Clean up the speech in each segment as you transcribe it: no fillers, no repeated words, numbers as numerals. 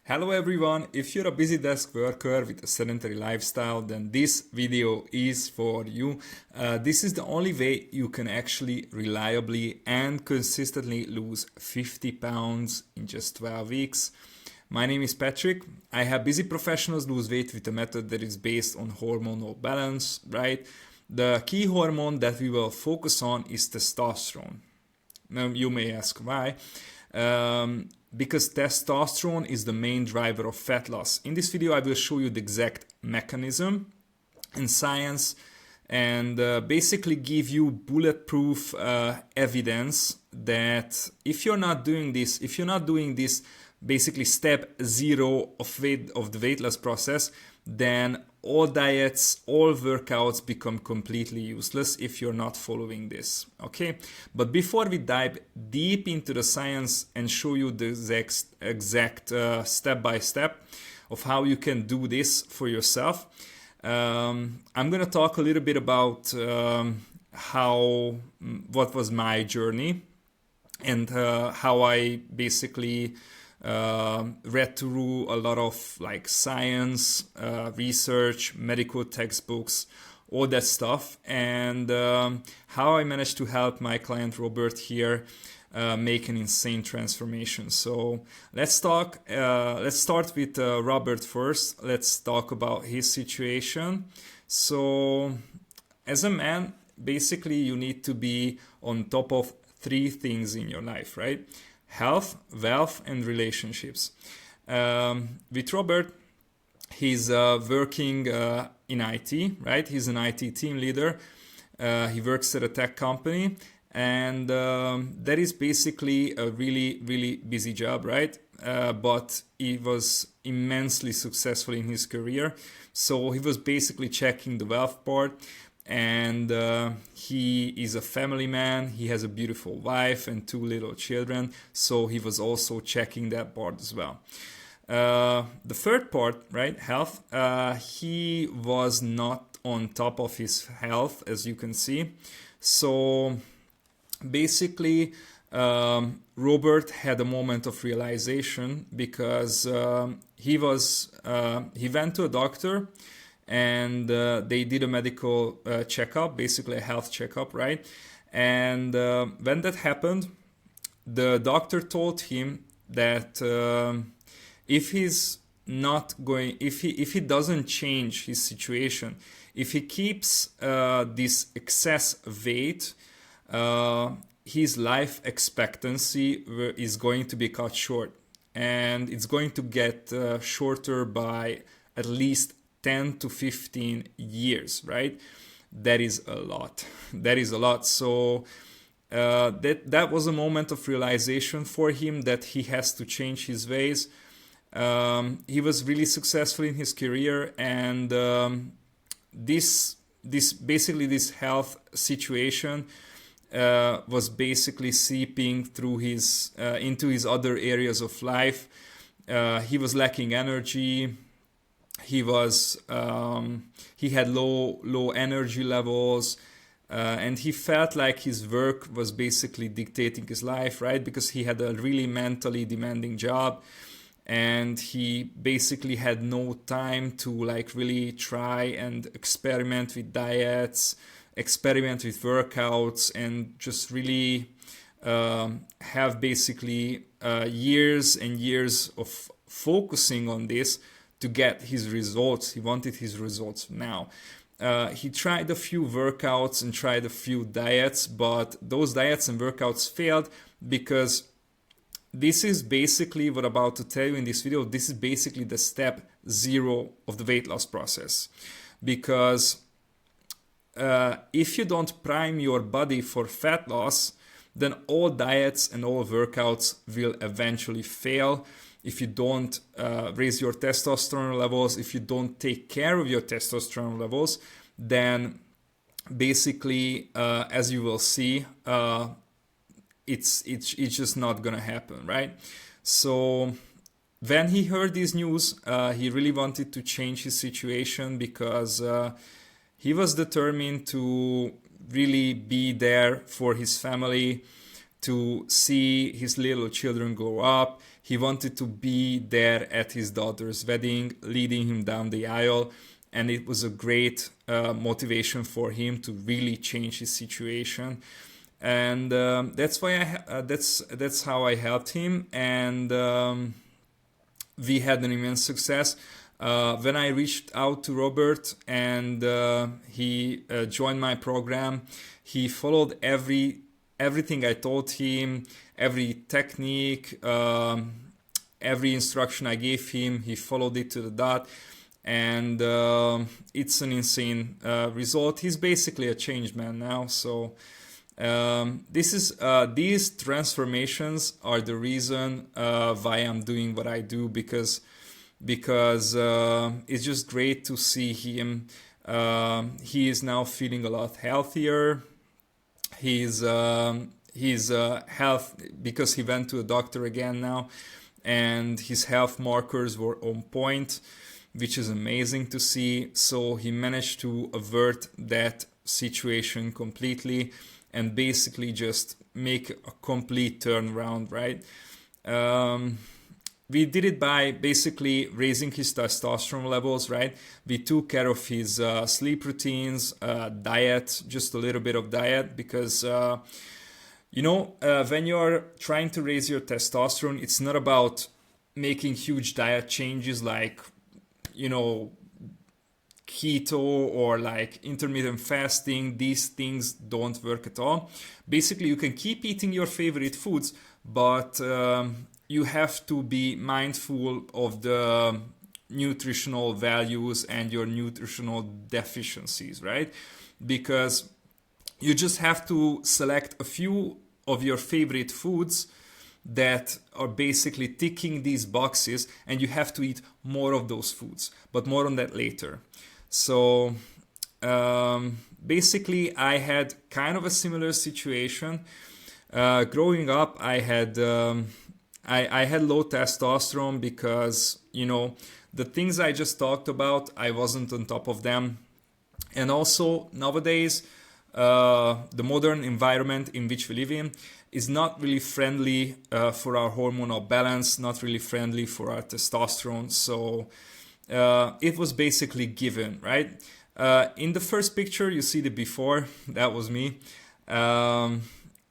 Hello everyone, if you're a busy desk worker with a sedentary lifestyle, then this video is for you. This is the only way you can actually reliably and consistently lose 50 pounds in just 12 weeks. My name is Patrick. I help busy professionals lose weight with a method that is based on hormonal balance, right? The key hormone that we will focus on is testosterone. Now you may ask why. Because testosterone is the main driver of fat loss. In this video, I will show you the exact mechanism and science and basically give you bulletproof evidence that if you're not doing this, basically step zero of the weight loss process, then all diets, all workouts become completely useless if you're not following this. Okay, but before we dive deep into the science and show you the exact step by step of how you can do this for yourself, I'm gonna talk a little bit about what was my journey and how I basically read through a lot of like science, research, medical textbooks, all that stuff, and how I managed to help my client Robert here make an insane transformation. So let's talk. Let's start with Robert first. Let's talk about his situation. So as a man, basically you need to be on top of three things in your life, right? Health, wealth, and relationships. With Robert, he's working in IT, right? He's an IT team leader. He works at a tech company, and that is basically a really, really busy job, right? But he was immensely successful in his career. So he was basically checking the wealth part. And he is a family man. He has a beautiful wife and two little children, so he was also checking that part as well. The third part, right, health, he was not on top of his health, as you can see. So basically Robert had a moment of realization because he went to a doctor, and they did a medical checkup, basically a health checkup, right? And when that happened, the doctor told him that if he doesn't change his situation, if he keeps this excess weight, his life expectancy is going to be cut short, and it's going to get shorter by at least 10 to 15 years, right? That is a lot. That is a lot. So that was a moment of realization for him that he has to change his ways. He was really successful in his career, and this health situation was basically seeping through into his other areas of life. He was lacking energy. He had low energy levels, and he felt like his work was basically dictating his life, right? Because he had a really mentally demanding job, and he basically had no time to like really try and experiment with diets, experiment with workouts, and just really have basically years and years of focusing on this to get his results. He wanted his results now. He tried a few workouts and tried a few diets, but those diets and workouts failed because this is basically what I'm about to tell you in this video. This is basically the step zero of the weight loss process. Because if you don't prime your body for fat loss, then all diets and all workouts will eventually fail. If you don't raise your testosterone levels, if you don't take care of your testosterone levels, then basically, as you will see, it's just not gonna happen, right? So when he heard this news, he really wanted to change his situation because he was determined to really be there for his family, to see his little children grow up. He wanted to be there at his daughter's wedding, leading him down the aisle, and it was a great motivation for him to really change his situation. And that's why that's how I helped him, and we had an immense success. When I reached out to Robert and he joined my program, he followed everything I taught him, every technique, every instruction I gave him. He followed it to the dot, and it's an insane result. He's basically a changed man now. So these transformations are the reason why I'm doing what I do, because it's just great to see him. He is now feeling a lot healthier. He's health, because he went to a doctor again now, and his health markers were on point, which is amazing to see. So he managed to avert that situation completely and basically just make a complete turnaround, right? We did it by basically raising his testosterone levels, right? We took care of his sleep routines, diet, just a little bit of diet, because when you're trying to raise your testosterone, it's not about making huge diet changes like, keto or like intermittent fasting. These things don't work at all. Basically, you can keep eating your favorite foods, but you have to be mindful of the nutritional values and your nutritional deficiencies, right? Because you just have to select a few of your favorite foods that are basically ticking these boxes, and you have to eat more of those foods, but more on that later. So basically I had kind of a similar situation. Growing up, I had I had low testosterone because, the things I just talked about, I wasn't on top of them. And also nowadays, the modern environment in which we live in is not really friendly for our hormonal balance, not really friendly for our testosterone. So it was basically given, right? In the first picture, you see the before. That was me.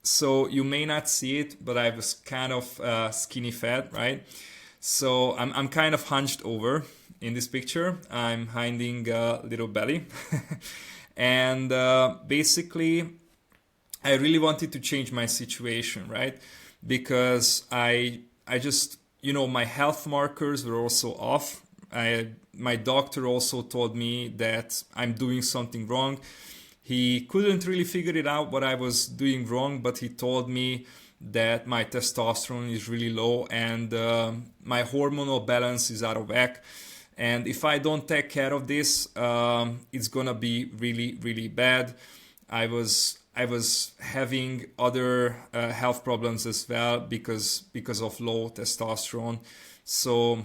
So you may not see it, but I was kind of skinny fat, right? So I'm kind of hunched over in this picture. I'm hiding a little belly. And basically, I really wanted to change my situation, right? Because I just, my health markers were also off. My doctor also told me that I'm doing something wrong. He couldn't really figure it out what I was doing wrong, but he told me that my testosterone is really low and my hormonal balance is out of whack. And if I don't take care of this, it's gonna be really, really bad. I was having other health problems as well because of low testosterone. So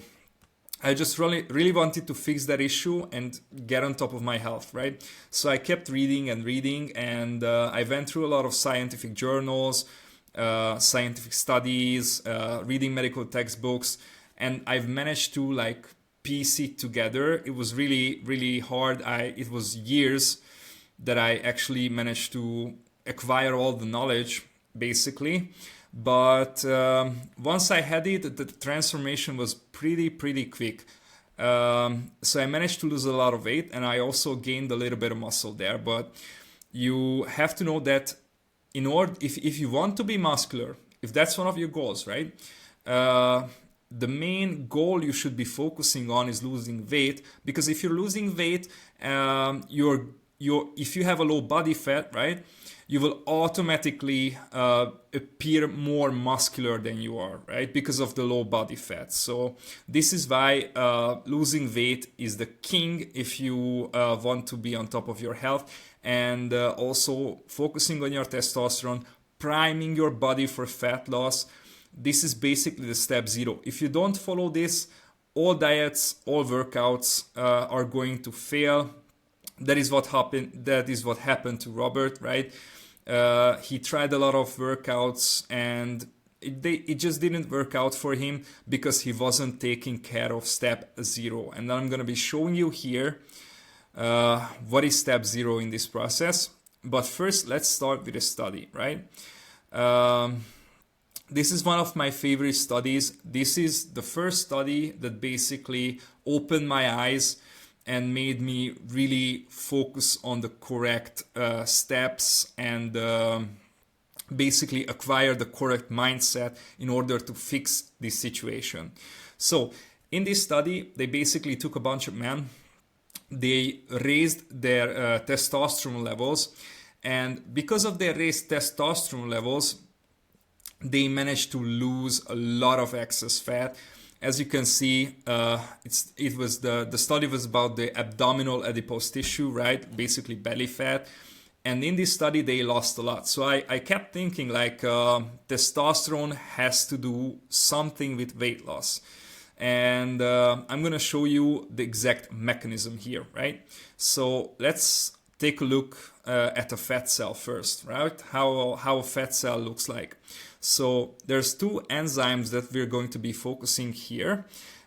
I just really wanted to fix that issue and get on top of my health, right? So I kept reading and reading, and I went through a lot of scientific journals, scientific studies, reading medical textbooks, and I've managed to piece it together. It was really, really hard. It was years that I actually managed to acquire all the knowledge, basically. But once I had it, the transformation was pretty quick. So I managed to lose a lot of weight, and I also gained a little bit of muscle there. But you have to know that if you want to be muscular, if that's one of your goals, right? The main goal you should be focusing on is losing weight, because if you're losing weight, if you have a low body fat, right, you will automatically appear more muscular than you are, right, because of the low body fat. So this is why losing weight is the king if you want to be on top of your health, and also focusing on your testosterone, priming your body for fat loss. This is basically the step zero. If you don't follow this, all diets, all workouts are going to fail. That is what happened to Robert, right? He tried a lot of workouts and it just didn't work out for him because he wasn't taking care of step 0. And then I'm going to be showing you here what is step 0 in this process. But first, let's start with a study, right? This is one of my favorite studies. This is the first study that basically opened my eyes and made me really focus on the correct steps and basically acquire the correct mindset in order to fix this situation. So in this study, they basically took a bunch of men. They raised their testosterone levels, and because of their raised testosterone levels, they managed to lose a lot of excess fat. As you can see, the study was about the abdominal adipose tissue, right? Basically belly fat. And in this study, they lost a lot. So I kept thinking like testosterone has to do something with weight loss. And I'm going to show you the exact mechanism here, right? So let's take a look at a fat cell first, right? How a fat cell looks like. So there's two enzymes that we're going to be focusing here.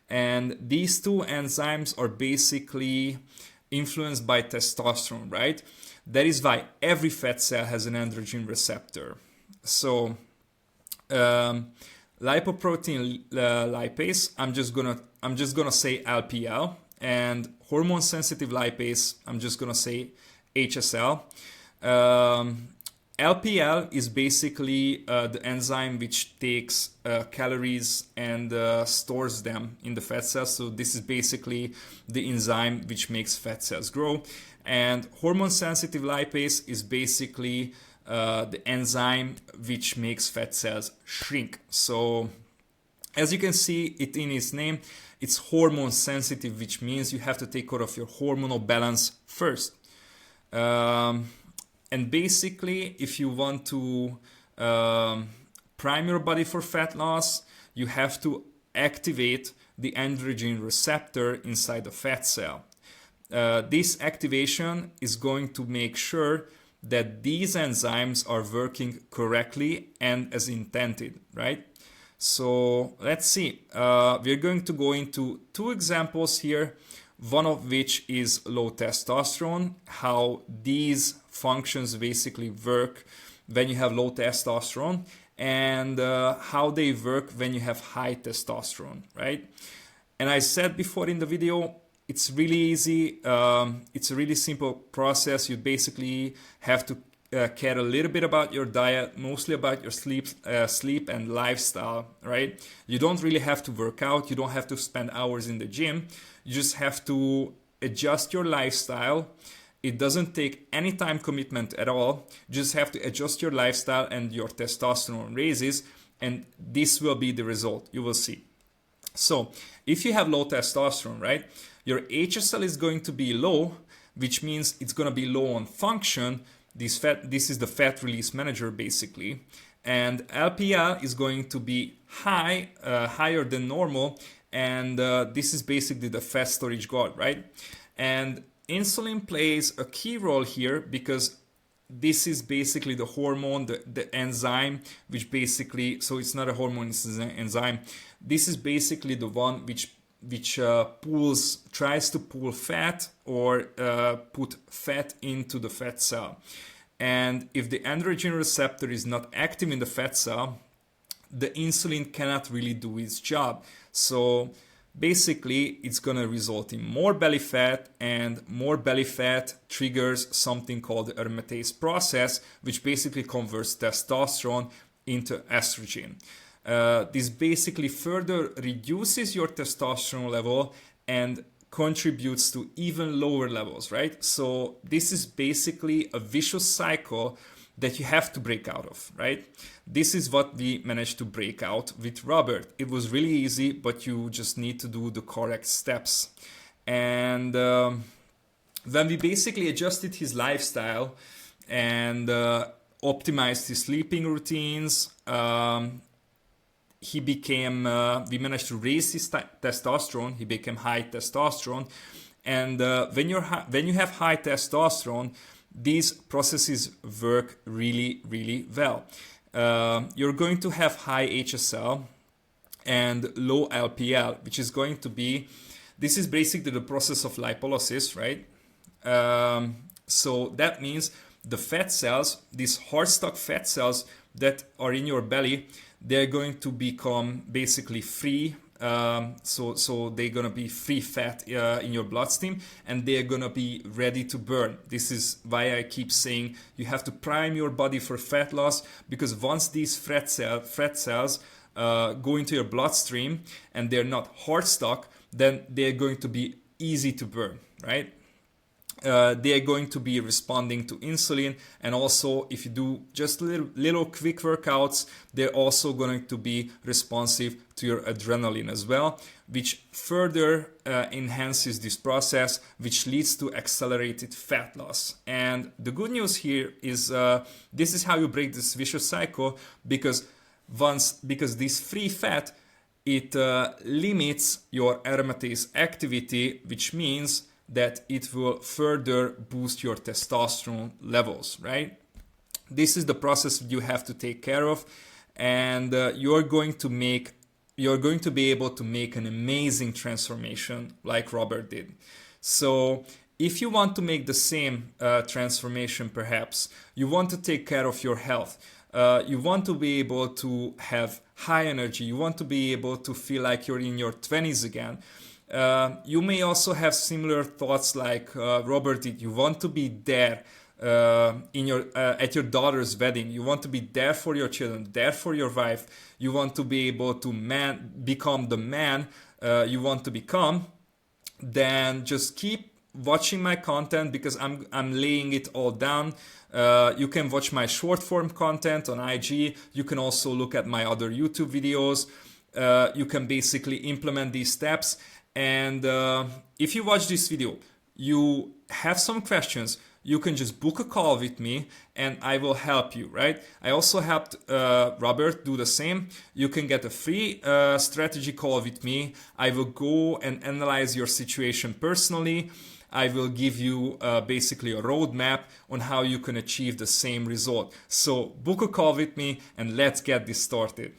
And these two enzymes are basically influenced by testosterone, right? That is why every fat cell has an androgen receptor. So lipoprotein lipase, I'm just gonna say LPL, and hormone sensitive lipase, I'm just gonna say HSL. LPL is basically the enzyme which takes calories and stores them in the fat cells. So this is basically the enzyme which makes fat cells grow. And hormone sensitive lipase is basically the enzyme which makes fat cells shrink. So as you can see it in its name, it's hormone sensitive, which means you have to take care of your hormonal balance first. And basically, if you want to prime your body for fat loss, you have to activate the androgen receptor inside the fat cell. This activation is going to make sure that these enzymes are working correctly and as intended, right? So let's see. We're going to go into two examples here, one of which is low testosterone, how these functions basically work when you have low testosterone, and how they work when you have high testosterone, right? And I said before in the video, it's really easy. It's a really simple process. You basically have to care a little bit about your diet, mostly about your sleep and lifestyle, right? You don't really have to work out. You don't have to spend hours in the gym. You just have to adjust your lifestyle. It doesn't take any time commitment at all. You just have to adjust your lifestyle and your testosterone raises, and this will be the result. You will see. So if you have low testosterone, right, your HSL is going to be low, which means it's going to be low on function. This is the fat release manager basically. And LPL is going to be higher than normal. And this is basically the fat storage guard, right? And insulin plays a key role here because this is basically the hormone, the enzyme, which basically, so it's not a hormone, it's an enzyme. This is basically the one which tries to pull fat or put fat into the fat cell. And if the androgen receptor is not active in the fat cell, the insulin cannot really do its job. So basically, it's going to result in more belly fat, and more belly fat triggers something called the aromatase process, which basically converts testosterone into estrogen. This basically further reduces your testosterone level and contributes to even lower levels, right? So this is basically a vicious cycle that you have to break out of, right? This is what we managed to break out with Robert. It was really easy, but you just need to do the correct steps. And when we basically adjusted his lifestyle and optimized his sleeping routines, we managed to raise his testosterone. He became high testosterone. And when you have high testosterone, these processes work really, really well. you're going to have high HSL and low LPL, which is going to be, this is basically the process of lipolysis, right? So that means the fat cells, these hard stock fat cells that are in your belly, they're going to become basically free. So they're gonna be free fat in your bloodstream, and they're gonna be ready to burn. This is why I keep saying you have to prime your body for fat loss, because once these fat cells go into your bloodstream and they're not hard stock, then they're going to be easy to burn, right? They are going to be responding to insulin, and also if you do just little quick workouts, they're also going to be responsive to your adrenaline as well, which further enhances this process, which leads to accelerated fat loss. And the good news here is this is how you break this vicious cycle, because this free fat, it limits your aromatase activity, which means that it will further boost your testosterone levels, right? This is the process you have to take care of, and you're going to be able to make an amazing transformation like Robert did. So if you want to make the same transformation, perhaps you want to take care of your health, you want to be able to have high energy, you want to be able to feel like you're in your 20s again. You may also have similar thoughts like Robert did. You want to be there at your daughter's wedding. You want to be there for your children, there for your wife. You want to be able to become the man you want to become. Then just keep watching my content, because I'm laying it all down. You can watch my short form content on IG. You can also look at my other YouTube videos. You can basically implement these steps. And if you watch this video, you have some questions, you can just book a call with me and I will help you, right? I also helped Robert do the same. You can get a free strategy call with me. I will go and analyze your situation personally. I will give you basically a roadmap on how you can achieve the same result. So book a call with me and let's get this started.